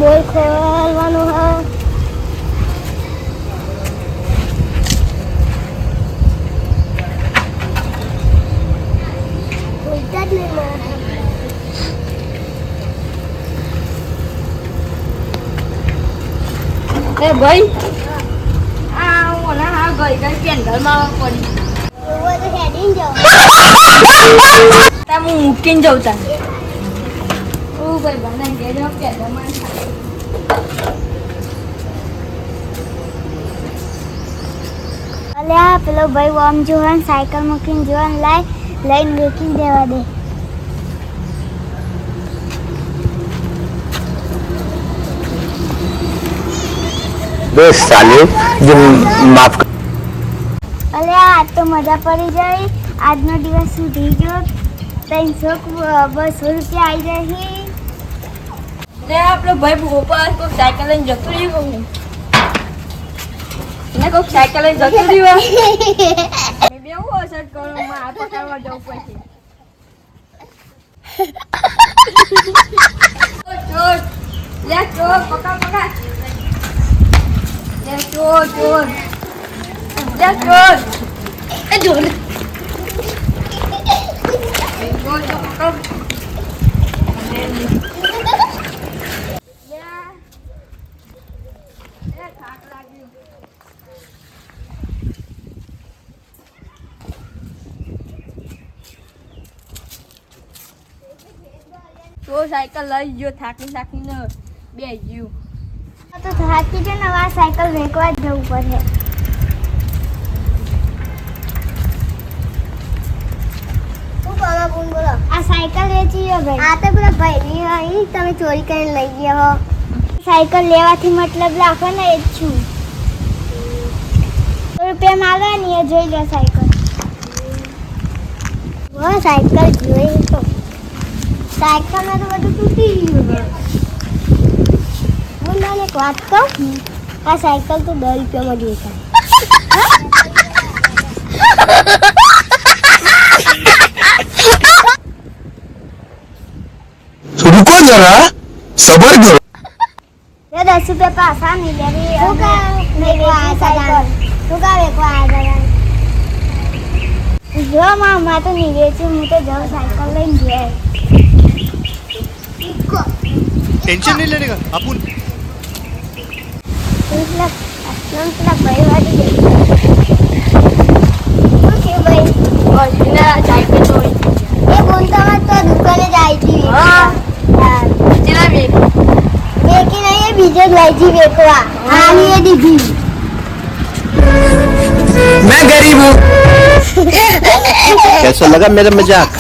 બોલ ખોલવાનું હા બોલતા જ નહીં મારા એ ભાઈ આ હું ના ગઈ કેન્ડલમાં પડી એવું તો હેડીને જાઓ હું મૂકીને જાઉં તારે ઓ ભાઈ બને કેજો કેન્ડલમાં અલ્યા પેલો ભાઈ ઓમ જોવાન સાયકલ મૂકીને જોવાન લઈને મૂકી દેવા દે बस साले जो माफ અલ્યા આજ તો મજા પડી ગઈ આજનો દિવસ સુધી ગયો 300 આવી રહી લે આપણો ભાઈ ઉપર કોઈક સાયકલ લઈને જતો રહ્યો ને કોઈક સાયકલ લઈને જતો રહ્યો બેવું અસર કરો માં પકડવા જવું પડશે ચોર લે ચોર પકડ લે ચોર લે ચોર એ ચોર તો સાયકલ લઈ ગયો થાકીને બે ગયું તો થાકી છે ને આ સાયકલ વેચવા જ જવું પડે બોલો આ સાયકલ વેચી ગયો ભાઈ આ તો પેલા ભાઈની અહીં તમે ચોરી કરીને લઈ ગયા હો સાયકલ લેવાથી મતલબ રાખો ને એ જ છું ₹100 માંગે ને એ જોઈ લે સાયકલ સાયકલ જોઈ તો સાયકલમાં તો બધું તૂટી ગયું હું તને એક વાત કહું આ સાયકલ તો ₹10 માં વેચાય रुको जरा सबर करो ये ₹10 पासा नहीं ले रही तू का वेचवा सायकल तू का वेचवा जो मामा तो नहीं वेचू હું તો જાઉં સાયકલ લઈને જાય टेंशन नहीं लेने का अपन मतलब भाई वाली ઓકે ભાઈ ઓરિજિનલ સાયકલ તો એ બોલતા તો દુકાને જાય છે હા ચલા બે બેકી નહીં એ બીજે જ લઈ જી વેચવા આની એ દીધી मैं गरीब हूँ कैसा लगा मेरा मजाक